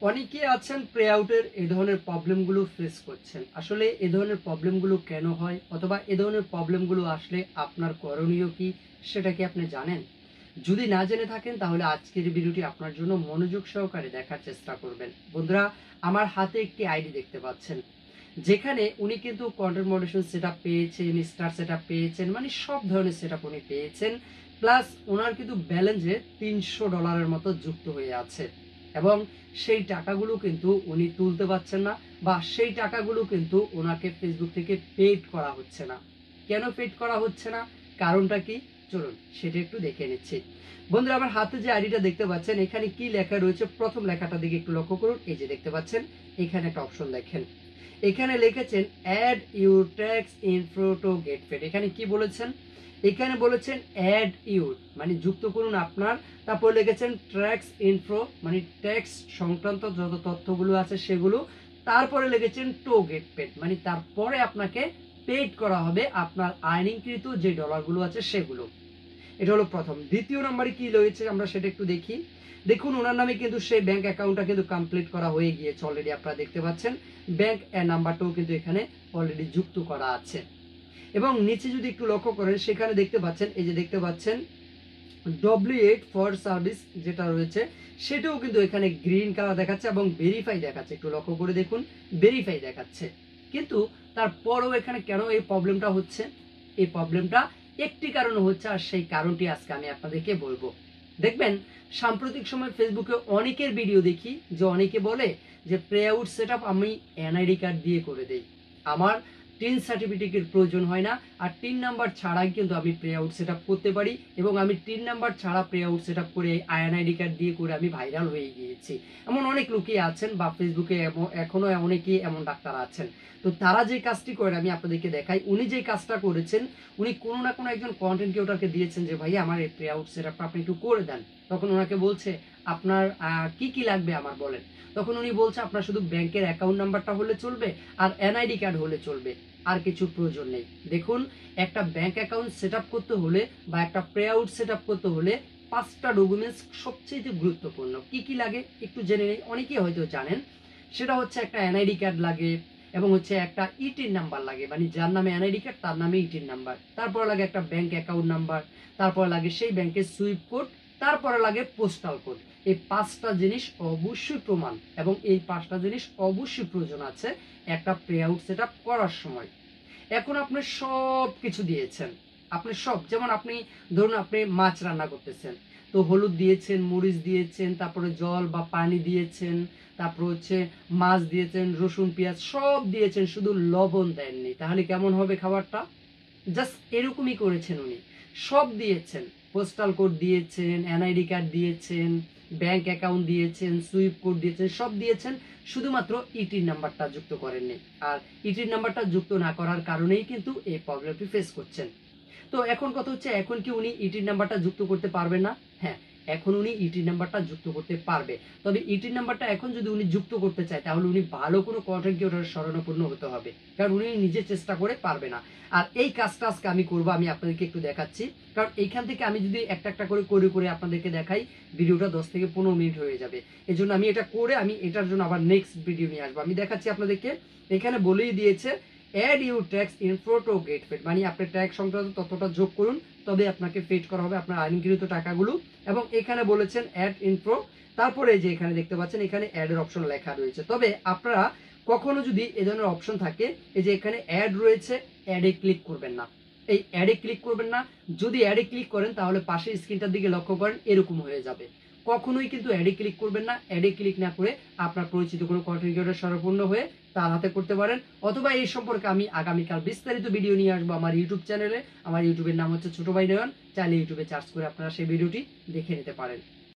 অনেকে আছেন প্রে আউটের এই ধরনের প্রবলেমগুলো ফেস করছেন। আসলে এই ধরনের প্রবলেমগুলো কেন হয় অথবা এ ধরনের প্রবলেমগুলো আসলে আপনার করণীয় কি সেটা কি আপনি জানেন? যদি না জেনে থাকেন তাহলে আজকের এই ভিডিওটি আপনার জন্য মনোযোগ সহকারে দেখার চেষ্টা করবেন। বন্ধুরা, আমার হাতে একটি আইডি দেখতে পাচ্ছেন, যেখানে উনি কিন্তু কন্টেন্ট মডারেশন সেটআপ পেয়েছেন, স্টার সেটআপ পেয়েছেন, মানে সব ধরনের সেটআপ উনি পেয়েছেন। প্লাস ওনার কিন্তু ব্যালেন্সে $300 মতো যুক্ত হয়ে আছে এবং সেই টাকাগুলো কিন্তু উনি তুলতে পারছেন না, বা সেই টাকাগুলো কিন্তু ওনাকে ফেসবুক থেকে পেড করা হচ্ছে না। কেন পেড করা হচ্ছে না, কারণটা কি, চলুন সেটা একটু দেখে নিচ্ছি। বন্ধুরা, আমার হাতে যে আইডিটা দেখতে পাচ্ছেন, এখানে কি লেখা রয়েছে, প্রথম লেখাটার দিকে একটু লক্ষ্য করুন। এই যে দেখতে পাচ্ছেন, এখানে একটা অপশন দেখেন, এখানে লিখেছেন add your tax info to get paid. এখানে কি বলেছেন, এখানে বলেছেন অ্যাড ইউর মানে যুক্ত করুন আপনার, তারপর লিখেছেন ট্যাক্স ইনফো মানে ট্যাক্স সংক্রান্ত যত তথ্যগুলো আছে সেগুলো, তারপরে লিখেছেন টু গেট পেড মানে তারপরে আপনাকে পেড করা হবে আপনার আর্নিংকৃত যে ডলারগুলো আছে সেগুলো। এটা হলো প্রথম। দ্বিতীয় নম্বরে কি রয়েছে আমরা সেটা একটু দেখি। দেখুন, ওনার নামে কিন্তু সেই ব্যাংক অ্যাকাউন্টটা কিন্তু কমপ্লিট করা হয়ে গিয়েছে অলরেডি, আপনারা দেখতে পাচ্ছেন ব্যাংক নাম্বারটাও কিন্তু এখানে অলরেডি যুক্ত করা আছে। এবং নিচে যদি একটু লক্ষ্য করেন, সেখানে দেখতে পাচ্ছেন, এই যে দেখতে পাচ্ছেন W8 ফর সার্ভিস যেটা রয়েছে সেটাও কিন্তু এখানে গ্রিন কালার দেখাচ্ছে এবং ভেরিফাই দেখাচ্ছে। একটু লক্ষ্য করে দেখুন, ভেরিফাই দেখাচ্ছে। কিন্তু তারপরেও এখানে কেন এই প্রবলেমটা হচ্ছে, এই প্রবলেমটা একটি কারণ হচ্ছে, আর সেই কারণটি আজকে আমি আপনাদেরকে বলবো। দেখবেন সাম্প্রতিক সময় ফেসবুকে অনেকের ভিডিও দেখি যে অনেকে বলে যে প্রে আউট সেটআপ আমি এনআইডি কার্ড দিয়ে করে দেই, আমার টিন সার্টিফিকেটের প্রয়োজন হয় না, আর টিন নাম্বার ছাড়াই কিন্তু আমি প্রে আউট সেটআপ করতে পারি, এবং আমি টিন নাম্বার ছাড়া প্রে আউট সেটআপ করে আইএনআইডি কার্ড দিয়ে করে আমি ভাইরাল হয়ে গিয়েছি। এমন অনেক লোকই আছেন, বা ফেসবুকে এখনো অনেকেই এমন ডাক্তার আছেন। তো তারা যে কাজটি করেন আমি আপনাদেরকে দেখাই। উনি যে কাজটা করেছেন, উনি কোনো না কোনো একজন কন্টেন্ট ক্রিয়েটরকে দিয়েছেন যে ভাই আমার এই প্রে আউট সেটআপটা আপনি একটু করে দেন। তখন ওনাকে বলছে আপনার কি কি লাগবে আমার বলেন। তখন উনি বলছে আপনার শুধু ব্যাংকের অ্যাকাউন্ট নাম্বারটা হলে চলবে আর এনআইডি কার্ড হলে চলবে, আর কিছু প্রয়োজন নেই। দেখুন, একটা ব্যাংক অ্যাকাউন্ট সেট আপ করতে হলে বা একটা প্রে আউট সেট আপ করতে হলে 5টা ডকুমেন্টস সবচেয়ে গুরুত্বপূর্ণ। কি কি লাগে একটু জেনে নেই, অনেকেই হয়তো জানেন। সেটা হচ্ছে একটা এনআইডি কার্ড লাগে, এবং হচ্ছে একটা ইটিন নাম্বার লাগে, মানে যার নামে এনআইডি কার্ড তার নামে ইটিন নাম্বার। তারপর লাগে একটা ব্যাংক অ্যাকাউন্ট নাম্বার, তারপর লাগে সেই ব্যাংকের সুইফট কোড, তারপরে লাগে পোস্টাল কোড। এই 5টা জিনিস অবশ্যই প্রমাণ, এবং এই 5টা জিনিস অবশ্যই প্রয়োজন আছে একটা প্রে আউট সেট আপ করার সময়। এখন আপনি সব কিছু দিয়েছেন, আপনি সব, যেমন আপনি ধরুন আপনি মাছ রান্না করতেছেন, তো হলুদ দিয়েছেন, মরিচ দিয়েছেন, তারপরে জল বা পানি দিয়েছেন, তারপর হচ্ছে মাছ দিয়েছেন, রসুন পেঁয়াজ সব দিয়েছেন, শুধু লবণ দেননি, তাহলে কেমন হবে খাবারটা? জাস্ট এরকমই করেছেন উনি, সব দিয়েছেন, পোস্টাল কোড দিয়েছেন, এনআইডি কার্ড দিয়েছেন, ব্যাংক অ্যাকাউন্ট দিয়েছেন, সুইপ কোড দিয়েছেন, সব দিয়েছেন, শুধুমাত্র ইটির নাম্বারটা যুক্ত করেননি। আর ইটির নাম্বারটা যুক্ত না করার কারণেই কিন্তু এই প্রবলেমটি ফেস করছেন। তো এখন কথা হচ্ছে, এখন কি উনি ইটির নাম্বারটা যুক্ত করতে পারবেন না? হ্যাঁ, এখন উনি ইটির নাম্বারটা যুক্ত করতে পারবে। তবে ইটির নাম্বারটা এখন যদি উনি যুক্ত করতে চায়, তাহলে উনি ভালো কোনো কন্টেন্ট ক্রিয়েটরের শরণাপন্ন হতে হবে, কারণ উনি নিজে চেষ্টা করে পারবে না। আর এই কাজটা আজকে আমি করবো, আমি আপনাদেরকে একটু দেখাচ্ছি। কারণ এইখান থেকে আমি যদি একটা একটা করে করে আপনাদেরকে দেখাই, ভিডিওটা 10 থেকে 15 মিনিট হয়ে যাবে। এই জন্য আমি এটা করে আমি এটার জন্য আবার নেক্সট ভিডিও নিয়ে আসবো। আমি দেখাচ্ছি আপনাদেরকে। এখানে বলেই দিয়েছে add your tax info to get paid, মানে আপনি ট্যাক্স সংক্রান্ত তথ্যটা যোগ করুন, তবে আপনাকে পেড করা হবে আপনার আইনকৃত টাকাগুলো। এবং এখানে বলেছেন অ্যাড ইনফো, তারপরে যে এখানে দেখতে পাচ্ছেন এখানে অ্যাড এর অপশন লেখা রয়েছে। তবে আপনারা কখনো যদি এই ধরনের অপশন থাকে, এই যে এখানে অ্যাড রয়েছে, অ্যাডে ক্লিক করবেন না, এই অ্যাডে ক্লিক করবেন না। যদি অ্যাডে ক্লিক করেন তাহলে পাশের স্ক্রিনটার দিকে লক্ষ্য করেন, এরকম হয়ে যাবে। কখনোই কিন্তু অ্যাডে ক্লিক করবেন না। অ্যাডে ক্লিক না করে আপনার পরিচিত কোনো কন্টেন্ট ক্রিয়েটর শরণাপন্ন হয়ে তার হাতে করতে পারেন, অথবা এই সম্পর্কে আমি আগামীকাল বিস্তারিত ভিডিও নিয়ে আসবো আমার ইউটিউব চ্যানেলে। আমার ইউটিউবের নাম হচ্ছে ছোট ভাই নয়ন, চাইলে ইউটিউবে সার্চ করে আপনারা সেই ভিডিওটি দেখে নিতে পারেন।